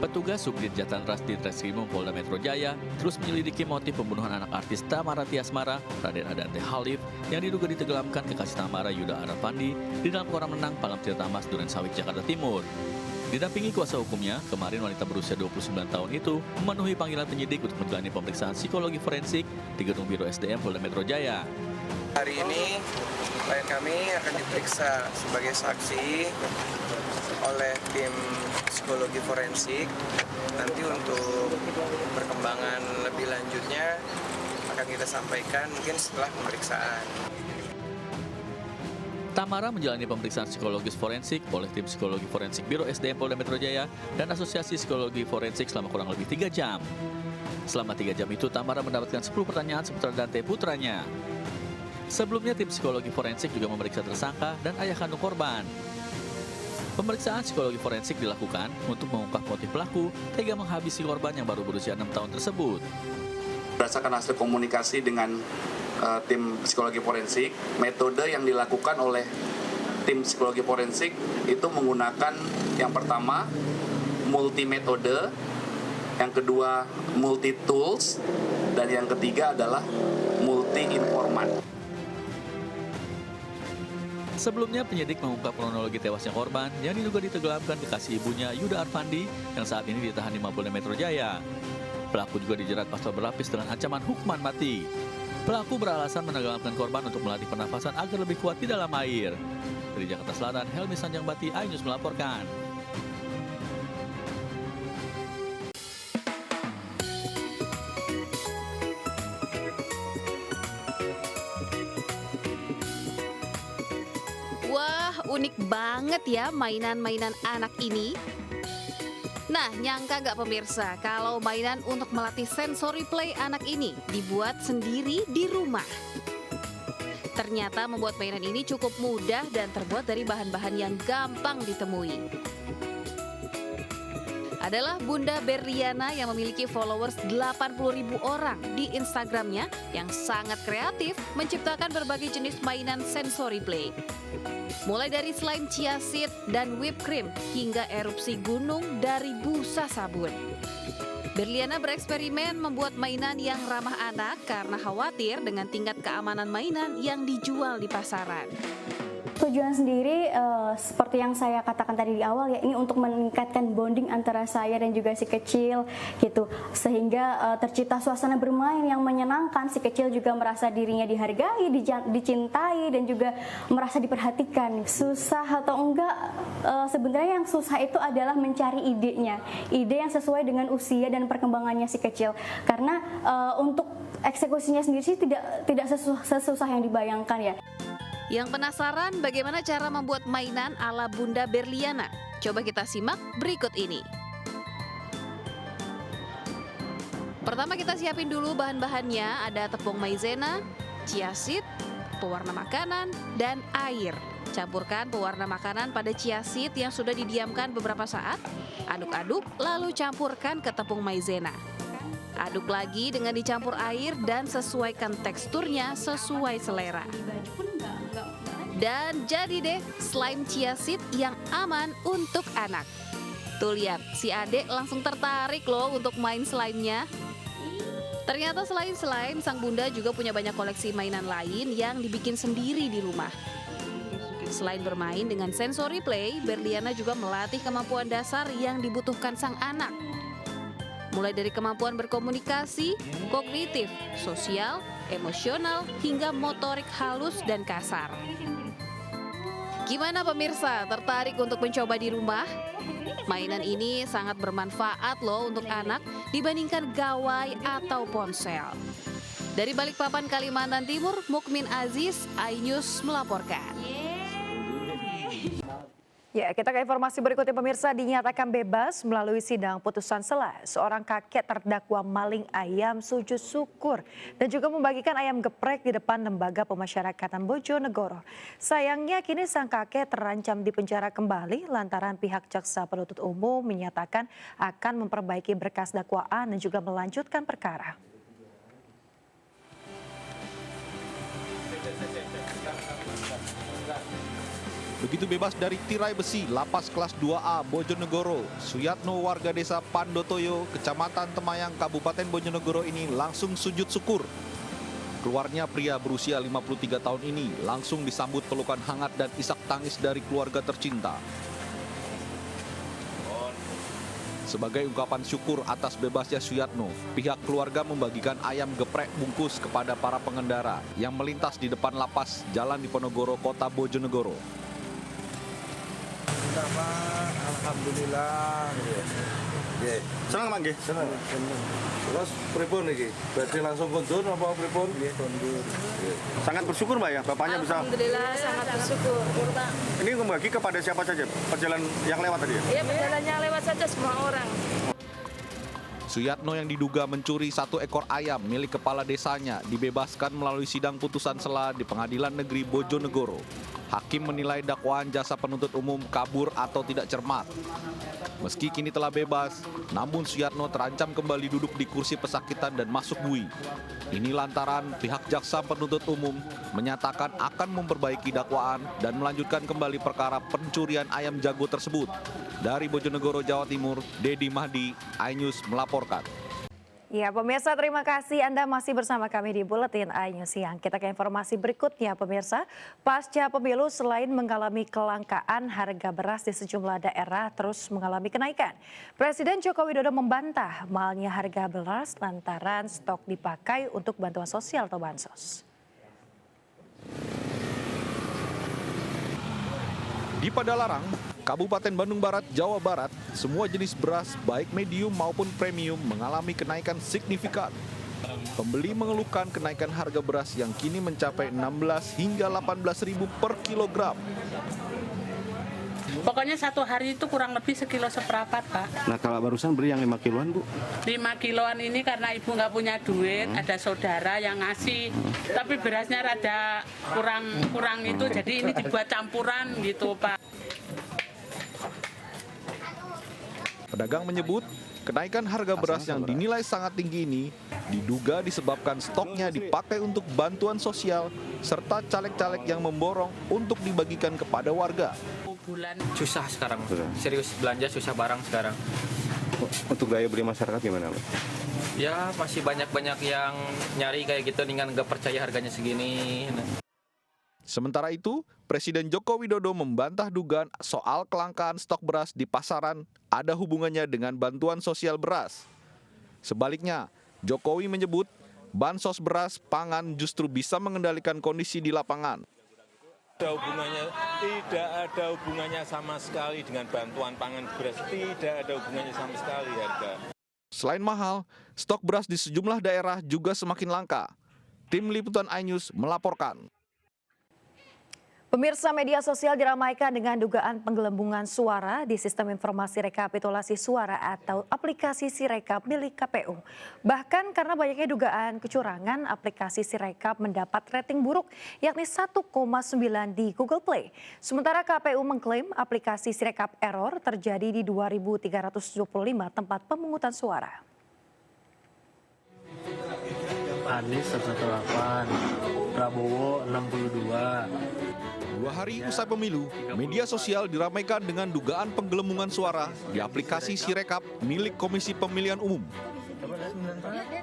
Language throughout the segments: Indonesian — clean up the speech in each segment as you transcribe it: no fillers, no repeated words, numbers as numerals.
Petugas Subdit Jatanras di Treskrimum Polda Metro Jaya terus menyelidiki motif pembunuhan anak artis Tamara Tiasmara, Raden Adante Halif, yang diduga ditenggelamkan kekasih Tamara Yuda Arafandi di dalam kolam renang Palang Tirtamas, Durensawit, Jakarta Timur. Didampingi kuasa hukumnya, kemarin wanita berusia 29 tahun itu memenuhi panggilan penyidik untuk menjalani pemeriksaan psikologi forensik di Gedung Biro SDM Polda Metro Jaya. Hari ini klien kami akan diperiksa sebagai saksi oleh tim psikologi forensik. Nanti untuk perkembangan lebih lanjutnya akan kita sampaikan mungkin setelah pemeriksaan. Tamara menjalani pemeriksaan psikologis forensik oleh tim psikologi forensik Biro SDM Polda Metro Jaya dan Asosiasi Psikologi Forensik selama kurang lebih 3 jam. Selama 3 jam itu, Tamara mendapatkan 10 pertanyaan seputar Dante putranya. Sebelumnya, tim psikologi forensik juga memeriksa tersangka dan ayah kandung korban. Pemeriksaan psikologi forensik dilakukan untuk mengungkap motif pelaku tega menghabisi korban yang baru berusia 6 tahun tersebut. Berdasarkan hasil komunikasi dengan tim psikologi forensik, metode yang dilakukan oleh tim psikologi forensik itu menggunakan yang pertama multi metode, yang kedua multi tools, dan yang ketiga adalah multi informan. Sebelumnya, penyidik mengungkap kronologi tewasnya korban yang diduga ditenggelamkan kekasih ibunya Yuda Arfandi yang saat ini ditahan di Mapolda Metro Jaya. Pelaku juga dijerat pasal berlapis dengan ancaman hukuman mati. Pelaku beralasan menenggelamkan korban untuk melatih pernafasan agar lebih kuat di dalam air. Dari Jakarta Selatan, Helmi Sanjangbati, iNews melaporkan. Wah, unik banget ya mainan-mainan anak ini. Nah, nyangka nggak pemirsa kalau mainan untuk melatih sensory play anak ini dibuat sendiri di rumah. Ternyata membuat mainan ini cukup mudah dan terbuat dari bahan-bahan yang gampang ditemui. Adalah Bunda Berliana yang memiliki followers 80.000 orang di Instagramnya yang sangat kreatif menciptakan berbagai jenis mainan sensory play. Mulai dari slime chia seed dan whipped cream hingga erupsi gunung dari busa sabun. Berliana bereksperimen membuat mainan yang ramah anak karena khawatir dengan tingkat keamanan mainan yang dijual di pasaran. Tujuan sendiri seperti yang saya katakan tadi di awal ya, ini untuk meningkatkan bonding antara saya dan juga si kecil gitu, sehingga tercipta suasana bermain yang menyenangkan. Si kecil juga merasa dirinya dihargai, dicintai, dan juga merasa diperhatikan. Susah atau enggak, sebenarnya yang susah itu adalah mencari idenya, ide yang sesuai dengan usia dan perkembangannya si kecil. Karena untuk eksekusinya sendiri sih tidak sesusah yang dibayangkan ya. Yang penasaran bagaimana cara membuat mainan ala Bunda Berliana? Coba kita simak berikut ini. Pertama kita siapin dulu bahan-bahannya, ada tepung maizena, chia seed, pewarna makanan, dan air. Campurkan pewarna makanan pada chia seed yang sudah didiamkan beberapa saat. Aduk-aduk, lalu campurkan ke tepung maizena. Aduk lagi dengan dicampur air dan sesuaikan teksturnya sesuai selera. Dan jadi deh slime chia seed yang aman untuk anak. Tuh lihat, si adek langsung tertarik loh untuk main slime-nya. Ternyata selain slime, sang bunda juga punya banyak koleksi mainan lain yang dibikin sendiri di rumah. Selain bermain dengan sensory play, Berliana juga melatih kemampuan dasar yang dibutuhkan sang anak. Mulai dari kemampuan berkomunikasi, kognitif, sosial, emosional, hingga motorik halus dan kasar. Gimana pemirsa, tertarik untuk mencoba di rumah? Mainan ini sangat bermanfaat loh untuk anak dibandingkan gawai atau ponsel. Dari Balikpapan, Kalimantan Timur, Mukmin Aziz, iNews melaporkan. Ya, kita ke informasi berikutnya pemirsa. Dinyatakan bebas melalui sidang putusan sela. Seorang kakek terdakwa maling ayam sujud syukur dan juga membagikan ayam geprek di depan Lembaga Pemasyarakatan Bojonegoro. Sayangnya kini sang kakek terancam dipenjara kembali lantaran pihak jaksa penuntut umum menyatakan akan memperbaiki berkas dakwaan dan juga melanjutkan perkara. Begitu bebas dari tirai besi Lapas Kelas 2A Bojonegoro, Suyatno warga desa Pandotoyo, Kecamatan Temayang, Kabupaten Bojonegoro ini langsung sujud syukur. Keluarnya pria berusia 53 tahun ini langsung disambut pelukan hangat dan isak tangis dari keluarga tercinta. Sebagai ungkapan syukur atas bebasnya Suyatno, pihak keluarga membagikan ayam geprek bungkus kepada para pengendara yang melintas di depan lapas Jalan Diponegoro, Kota Bojonegoro. Alhamdulillah. Senang Mang nggih? Senang. Terus pripun iki? Badhe langsung kondur apa pripun? Nggih, kondur. Sangat bersyukur Mbak ya, bapaknya bisa. Alhamdulillah sangat bersyukur. Ini membagi kepada siapa saja? Perjalanan yang lewat tadi ya? Iya, perjalanannya lewat saja semua orang. Suyatno yang diduga mencuri 1 ekor ayam milik kepala desanya dibebaskan melalui sidang putusan sela di Pengadilan Negeri Bojonegoro. Hakim menilai dakwaan jaksa penuntut umum kabur atau tidak cermat. Meski kini telah bebas, namun Suyatno terancam kembali duduk di kursi pesakitan dan masuk bui. Ini lantaran pihak jaksa penuntut umum menyatakan akan memperbaiki dakwaan dan melanjutkan kembali perkara pencurian ayam jago tersebut. Dari Bojonegoro, Jawa Timur, Dedi Mahdi, iNews melaporkan. Ya pemirsa, terima kasih Anda masih bersama kami di Buletin iNews Siang. Kita ke informasi berikutnya pemirsa. Pasca pemilu selain mengalami kelangkaan, harga beras di sejumlah daerah terus mengalami kenaikan. Presiden Joko Widodo membantah mahalnya harga beras lantaran stok dipakai untuk bantuan sosial atau bansos. Di Padalarang, Kabupaten Bandung Barat, Jawa Barat, semua jenis beras baik medium maupun premium mengalami kenaikan signifikan. Pembeli mengeluhkan kenaikan harga beras yang kini mencapai 16 hingga 18.000 per kilogram. Pokoknya satu hari itu kurang lebih sekilo seperempat, Pak. Nah kalau barusan beli yang 5 kiloan Bu? 5 kiloan ini karena ibu nggak punya duit, ada saudara yang ngasih. Tapi berasnya rada kurang itu, jadi ini dibuat campuran gitu, Pak. Pedagang menyebut kenaikan harga beras yang dinilai sangat tinggi ini diduga disebabkan stoknya dipakai untuk bantuan sosial serta caleg-caleg yang memborong untuk dibagikan kepada warga. Susah sekarang, serius belanja susah barang sekarang. Untuk daya beli masyarakat gimana Pak? Ya masih banyak-banyak yang nyari kayak gitu dengan nggak percaya harganya segini. Sementara itu, Presiden Joko Widodo membantah dugaan soal kelangkaan stok beras di pasaran ada hubungannya dengan bantuan sosial beras. Sebaliknya, Jokowi menyebut bansos beras pangan justru bisa mengendalikan kondisi di lapangan. Tidak ada hubungannya sama sekali dengan bantuan pangan beras, tidak ada hubungannya sama sekali harga. Selain mahal, stok beras di sejumlah daerah juga semakin langka. Tim Liputan iNews melaporkan. Pemirsa, media sosial diramaikan dengan dugaan penggelembungan suara di sistem informasi rekapitulasi suara atau aplikasi Sirekap milik KPU. Bahkan karena banyaknya dugaan kecurangan, aplikasi Sirekap mendapat rating buruk yakni 1,9 di Google Play. Sementara KPU mengklaim aplikasi Sirekap error terjadi di 2.325 tempat pemungutan suara. Anies 118, Prabowo 62. 2 hari usai pemilu, media sosial diramaikan dengan dugaan penggelembungan suara di aplikasi Sirekap milik Komisi Pemilihan Umum.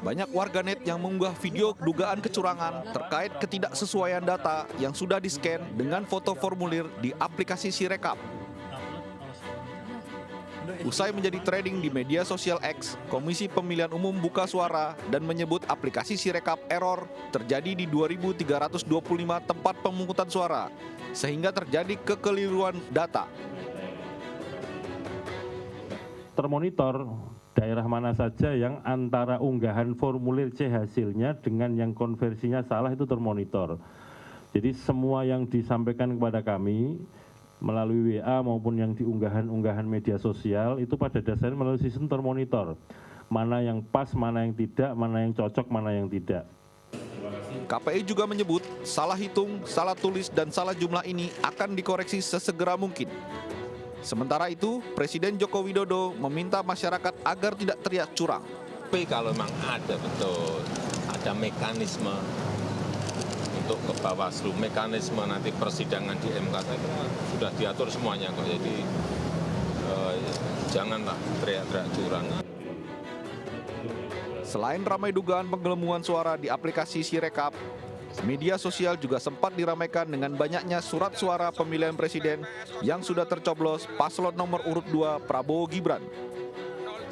Banyak warganet yang mengunggah video dugaan kecurangan terkait ketidaksesuaian data yang sudah di-scan dengan foto formulir di aplikasi Sirekap. Usai menjadi trending di media sosial X, Komisi Pemilihan Umum buka suara dan menyebut aplikasi Sirekap error terjadi di 2.325 tempat pemungutan suara, sehingga terjadi kekeliruan data. Termonitor daerah mana saja yang antara unggahan formulir C hasilnya dengan yang konversinya salah itu termonitor. Jadi semua yang disampaikan kepada kami melalui WA maupun yang diunggahan media sosial itu pada dasarnya melalui sistem termonitor. Mana yang pas, mana yang tidak, mana yang cocok, mana yang tidak. KPI juga menyebut salah hitung, salah tulis, dan salah jumlah ini akan dikoreksi sesegera mungkin. Sementara itu, Presiden Joko Widodo meminta masyarakat agar tidak teriak curang. Tapi kalau memang ada betul, ada mekanisme untuk ke Bawaslu, mekanisme nanti persidangan di MK sudah diatur semuanya kok. Jadi janganlah teriak-teriak curang. Selain ramai dugaan penggelembungan suara di aplikasi Sirekap, media sosial juga sempat diramaikan dengan banyaknya surat suara pemilihan presiden yang sudah tercoblos paslon nomor urut 2 Prabowo Gibran.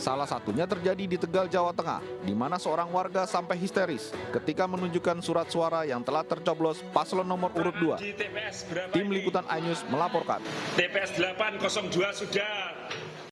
Salah satunya terjadi di Tegal, Jawa Tengah, di mana seorang warga sampai histeris ketika menunjukkan surat suara yang telah tercoblos paslon nomor urut 2. Tim Liputan iNews melaporkan. TPS 802 sudah